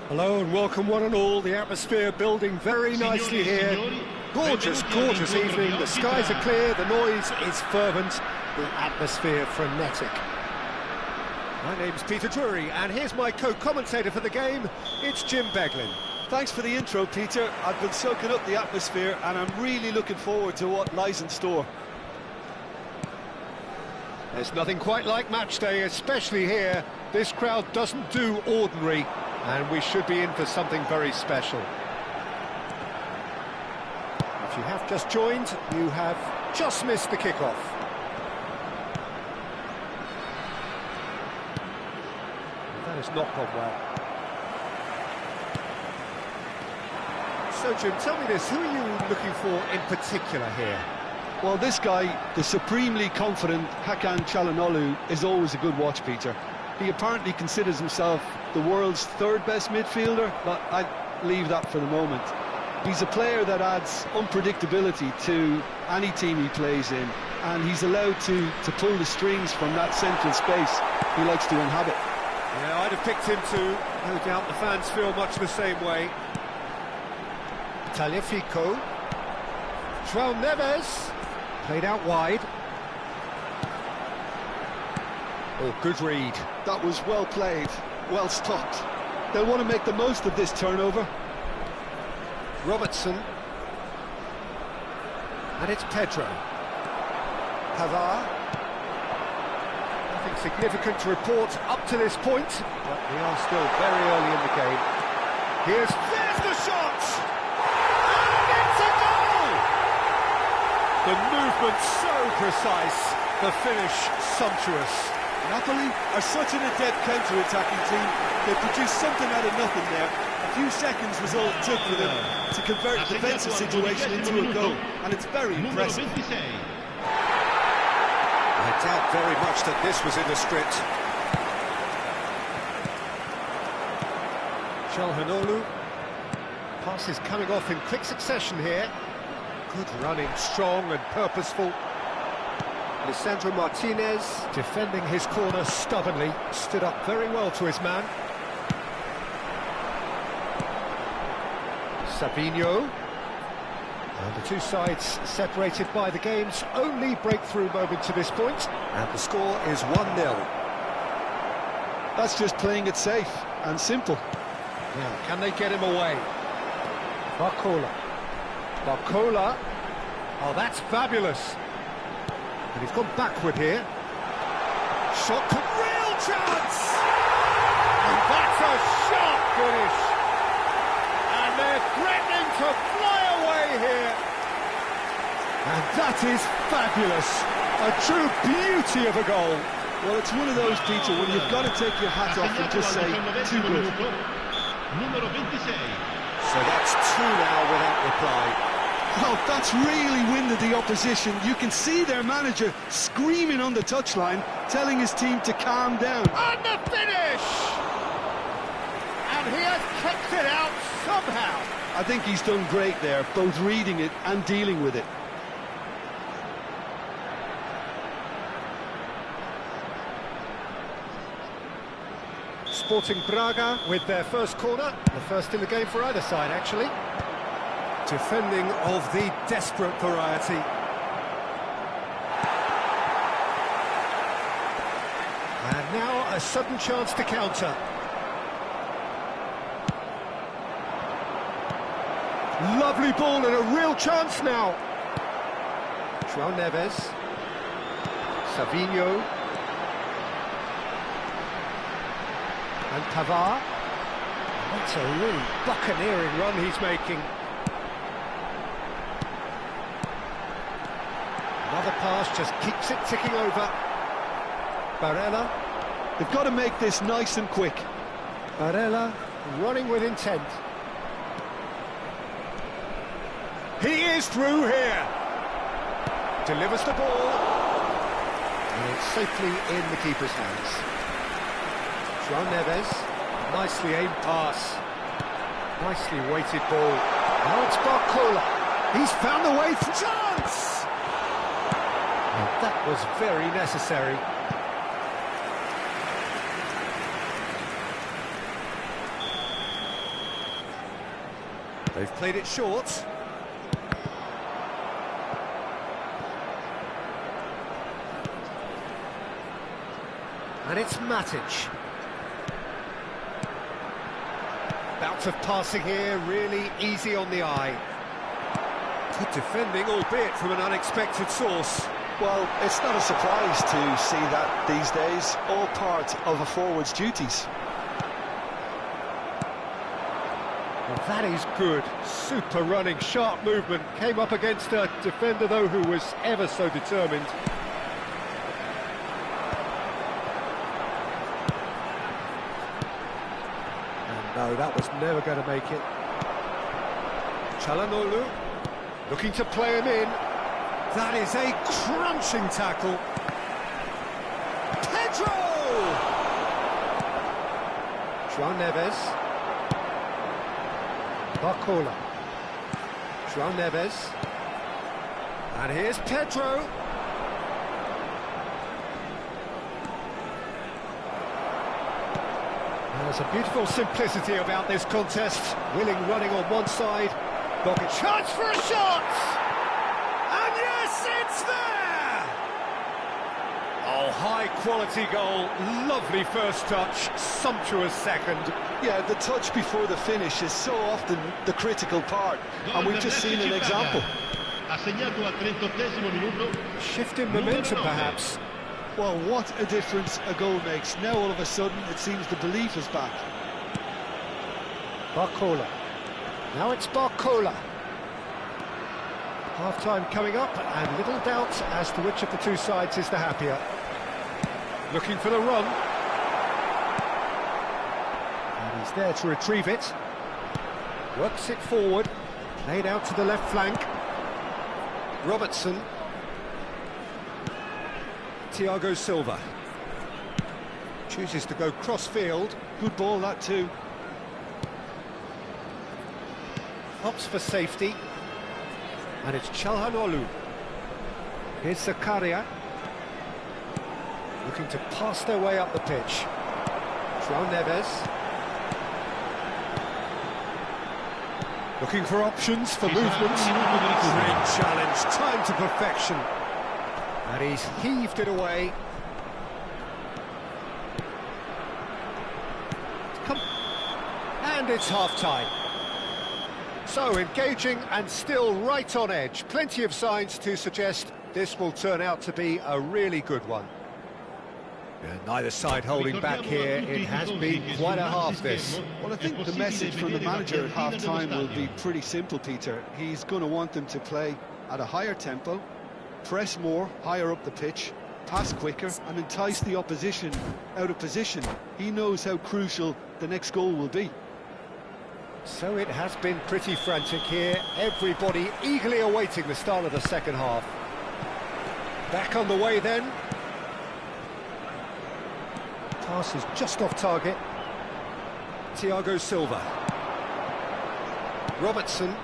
Hello and welcome one and all. The atmosphere building very nicely here. Gorgeous, gorgeous evening. The skies are clear, the noise is fervent, the atmosphere frenetic. My name's Peter Drury and here's my co-commentator for the game. It's Jim Beglin. Thanks for the intro, Peter. I've been soaking up the atmosphere and I'm really looking forward to what lies in store. There's nothing quite like match day, especially here. This crowd doesn't do ordinary, and we should be in for something very special. If you have just joined, you have just missed the kickoff. That has not gone well. So, Jim, tell me this, who are you looking for in particular here? Well, this guy, the supremely confident Hakan Çalhanoğlu, is always a good watch, Peter. He apparently considers himself the world's third best midfielder, but I'd leave that for the moment. He's a player that adds unpredictability to any team he plays in, and he's allowed to pull the strings from that central space he likes to inhabit. Yeah, I'd have picked him too. No doubt the fans feel much the same way. Tagliafico. João Neves. Played out wide. Oh, good read. That was well played, well stopped. They'll want to make the most of this turnover. Robertson. And it's Pedro. Pavard. Nothing significant to report up to this point, but we are still very early in the game. There's the shot! And it's a goal! The movement so precise, the finish sumptuous. Napoli are such an adept counter-attacking team. They produced something out of nothing there. A few seconds was all it took for them to convert a defensive situation into a goal, and it's very impressive. I doubt very much that this was in the script. Çalhanoğlu. Pass is coming off in quick succession here. Good running, strong and purposeful. Lisandro Martinez, defending his corner stubbornly, stood up very well to his man. Savinho. And the two sides separated by the game's only breakthrough moment to this point, and the score is 1-0. That's just playing it safe and simple. Now, can they get him away? Barcola. Oh, that's fabulous. And he's gone backward here. Shot, real chance! And that's a sharp finish! And they're threatening to fly away here! And that is fabulous! A true beauty of a goal! Well, it's one of those, Peter, when you've got to take your hat off and just say, too good. So that's two now without reply. Oh, that's really winded the opposition. You can see their manager screaming on the touchline, telling his team to calm down. And the finish! And he has kept it out somehow. I think he's done great there, both reading it and dealing with it. Sporting Braga with their first corner, the first in the game for either side, actually. Defending of the desperate variety. And now a sudden chance to counter. Lovely ball and a real chance now. João Neves. Savinho. And Pavard. That's a really buccaneering run he's making. Another pass just keeps it ticking over. Barella. They've got to make this nice and quick. Barella running with intent. He is through here. Delivers the ball. And it's safely in the keeper's hands. João Neves. Nicely aimed pass. Nicely weighted ball. Now it's Barcola. He's found the way through. Chance! And that was very necessary. They've played it short. And it's Matic. Bout of passing here, really easy on the eye. Good defending, albeit from an unexpected source. Well, it's not a surprise to see that these days, all part of a forward's duties. Well, that is good. Super running, sharp movement. Came up against a defender, though, who was ever so determined. No, that was never going to make it. Çalhanoğlu looking to play him in. That is a crunching tackle. Pedro! João Neves. Barcola. João Neves. And here's Pedro. There's a beautiful simplicity about this contest. Willing running on one side. Got a chance for a shot! And yes, it's there! Oh, high-quality goal. Lovely first touch. Sumptuous second. Yeah, the touch before the finish is so often the critical part. And we've just seen an example. Shift in momentum, perhaps. Well, what a difference a goal makes. Now, all of a sudden, it seems the belief is back. Barcola. Now it's Barcola. Half-time coming up, and little doubt as to which of the two sides is the happier. Looking for the run. And he's there to retrieve it. Works it forward. Laid out to the left flank. Robertson. Thiago Silva chooses to go cross-field. Good ball, that too. Opts for safety. And it's Çalhanoğlu. Here's Zakaria. Looking to pass their way up the pitch. João Neves. Looking for options, for movement. Great challenge, time to perfection. And he's heaved it away. And it's half-time. So engaging and still right on edge. Plenty of signs to suggest this will turn out to be a really good one. Yeah, neither side holding back here. It has been quite a half, this. Well, I think the message from the manager at half-time will be pretty simple, Peter. He's going to want them to play at a higher tempo, press more, higher up the pitch, pass quicker, and entice the opposition out of position. He knows how crucial the next goal will be. So it has been pretty frantic here. Everybody eagerly awaiting the start of the second half. Back on the way then. Pass is just off target. Thiago Silva. Robertson.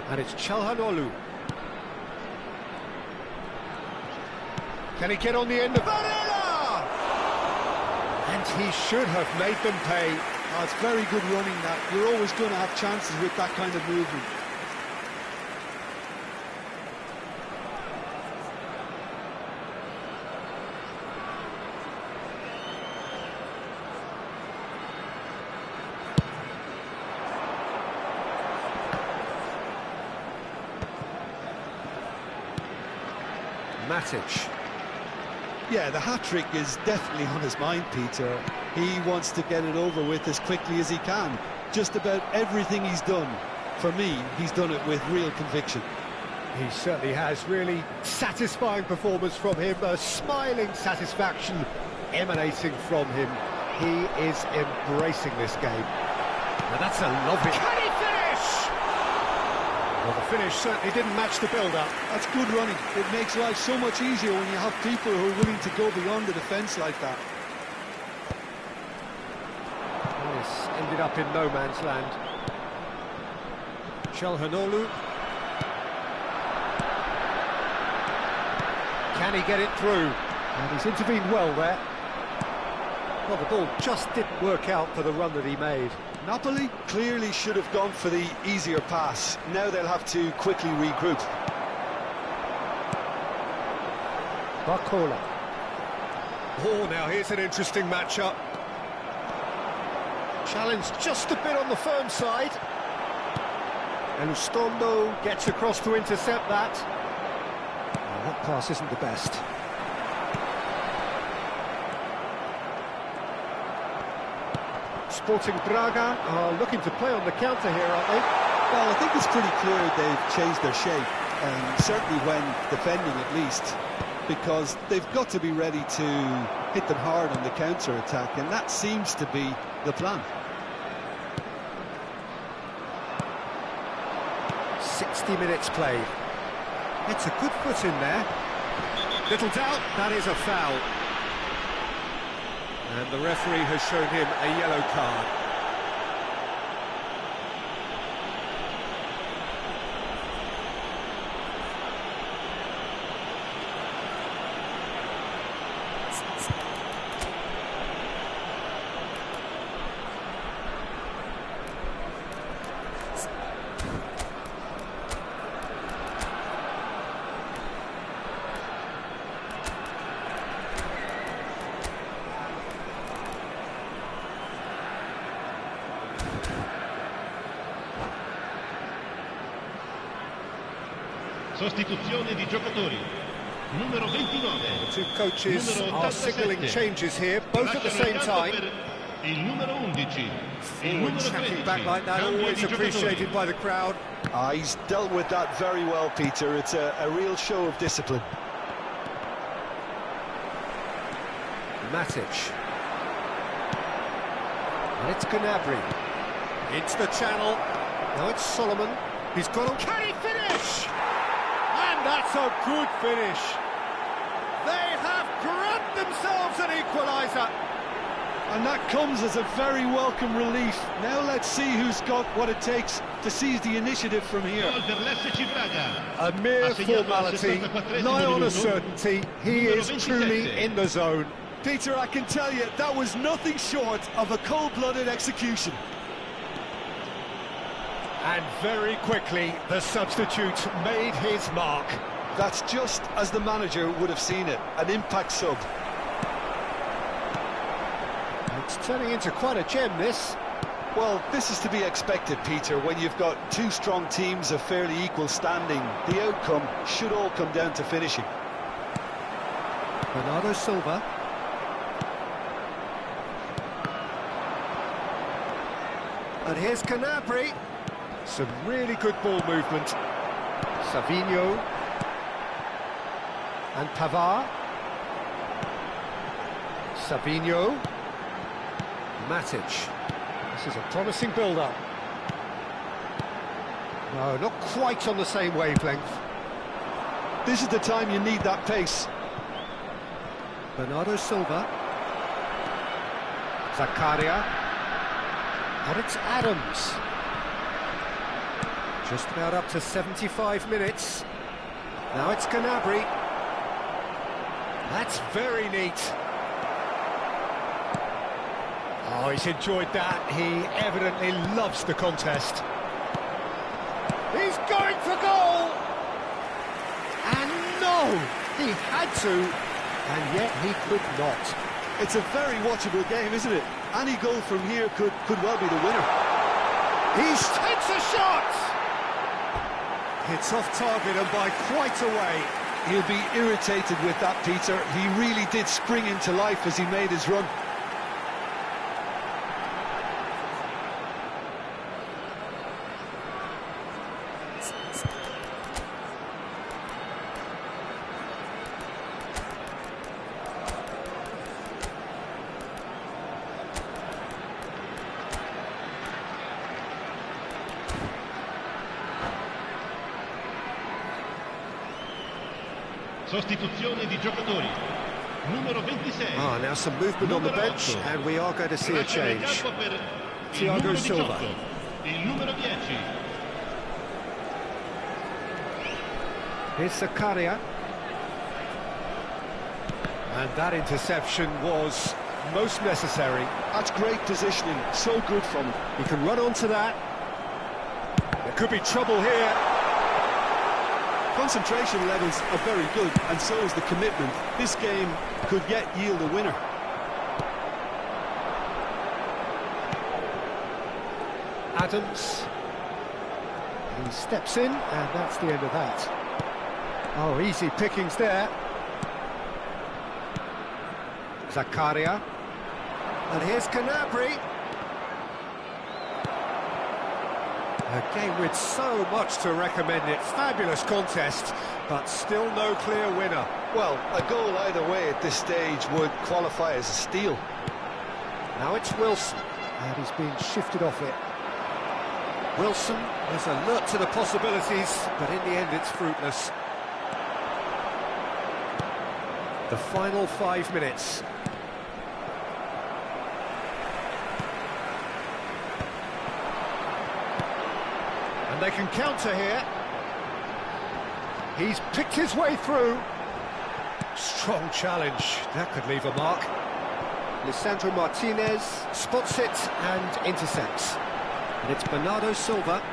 And it's Çalhanoğlu. Can he get on the end of Barella? And he should have made them pay. Oh, it's very good running that. You're always going to have chances with that kind of movement. Matic. Yeah, the hat-trick is definitely on his mind, Peter. He wants to get it over with as quickly as he can. Just about everything he's done, for me, he's done it with real conviction. He certainly has. Really satisfying performance from him, a smiling satisfaction emanating from him. He is embracing this game. Now that's a lovely... Can he finish? Well, the finish certainly didn't match the build-up. That's good running. It makes life so much easier when you have people who are willing to go beyond the defence like that. This ended up in no man's land. Çalhanoğlu. Can he get it through? And he's intervened well there. Well, the ball just didn't work out for the run that he made. Napoli clearly should have gone for the easier pass. Now they'll have to quickly regroup. Barcola. Oh, now here's an interesting matchup. Challenge just a bit on the firm side. Elustondo gets across to intercept that. Oh, that pass isn't the best. Sporting Braga are looking to play on the counter here, aren't they? Well, I think it's pretty clear they've changed their shape, certainly when defending at least, because they've got to be ready to hit them hard on the counter-attack, and that seems to be the plan. 60 minutes played. It's a good foot in there. Little doubt, that is a foul. And the referee has shown him a yellow card. Sostituzione di giocatori. Numero 29. The two coaches are signalling changes here, both at the same time. Il numero 11. Forward tracking back like that, always appreciated by the crowd. He's dealt with that very well, Peter. It's a real show of discipline. Matic. And it's Gnabry. Into the channel. Now it's Solomon. He's got on. Can he finish? And that's a good finish. They have grabbed themselves an equaliser. And that comes as a very welcome relief. Now let's see who's got what it takes to seize the initiative from here. A mere formality, nigh on a certainty. He is truly in the zone. Peter, I can tell you, that was nothing short of a cold-blooded execution. And very quickly, the substitute made his mark. That's just as the manager would have seen it, an impact sub. It's turning into quite a gem, this. Well, this is to be expected, Peter, when you've got two strong teams of fairly equal standing. The outcome should all come down to finishing. Bernardo Silva. And here's Gnabry. Some really good ball movement. Savinho. And Pavard. Savinho. Matic. This is a promising build-up. No, not quite on the same wavelength. This is the time you need that pace. Bernardo Silva. Zakaria. And it's Adams. Just about up to 75 minutes. Now it's Gnabry. That's very neat. Oh, he's enjoyed that. He evidently loves the contest. He's going for goal! And no! He had to, and yet he could not. It's a very watchable game, isn't it? Any goal from here could well be the winner. He takes a shot! It's off target and by quite a way. he'll be irritated with that, Peter. He really did spring into life as he made his run. Sostituzione di giocatori. Numero 26. Now some movement on the bench, and we are going to see a change. Thiago Silva. Il numero 10. Here's Zakaria. And that interception was most necessary. That's great positioning, so good from him. He can run onto that. There could be trouble here. Concentration levels are very good, and so is the commitment. This game could yet yield a winner. Adams. He steps in, and that's the end of that. Oh, easy pickings there. Zakaria. And here's Canabry. A game with so much to recommend it. Fabulous contest, but still no clear winner. Well, a goal either way at this stage would qualify as a steal. Now it's Wilson, and he's being shifted off it. Wilson is alert to the possibilities, but in the end it's fruitless. The final 5 minutes. And they can counter here. He's picked his way through. Strong challenge. That could leave a mark. Lisandro Martinez spots it and intercepts. And it's Bernardo Silva.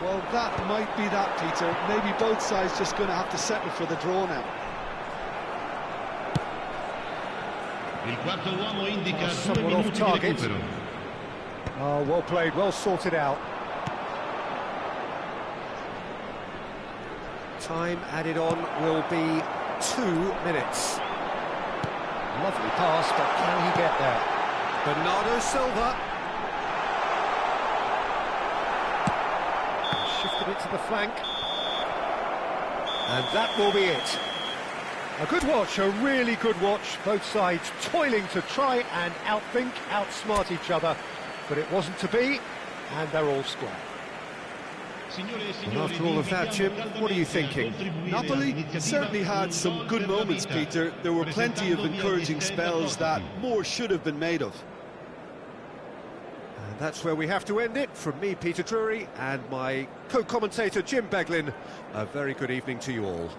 Well, that might be that, Peter. Maybe both sides just going to have to settle for the draw now. Il quarto uomo indica 2 Somewhat off minuti di target. recupero. Oh, well played, well sorted out. Time added on will be 2 minutes. Lovely pass, but can he get there? Bernardo Silva. Shifted it to the flank. And that will be it. A good watch, a really good watch. Both sides toiling to try and outthink, outsmart each other. But it wasn't to be, and they're all square. Well, after all of that, Jim, what are you thinking? Napoli certainly had some good moments, Peter. There were plenty of encouraging spells that more should have been made of. And that's where we have to end it. From me, Peter Drury, and my co-commentator, Jim Beglin, a very good evening to you all.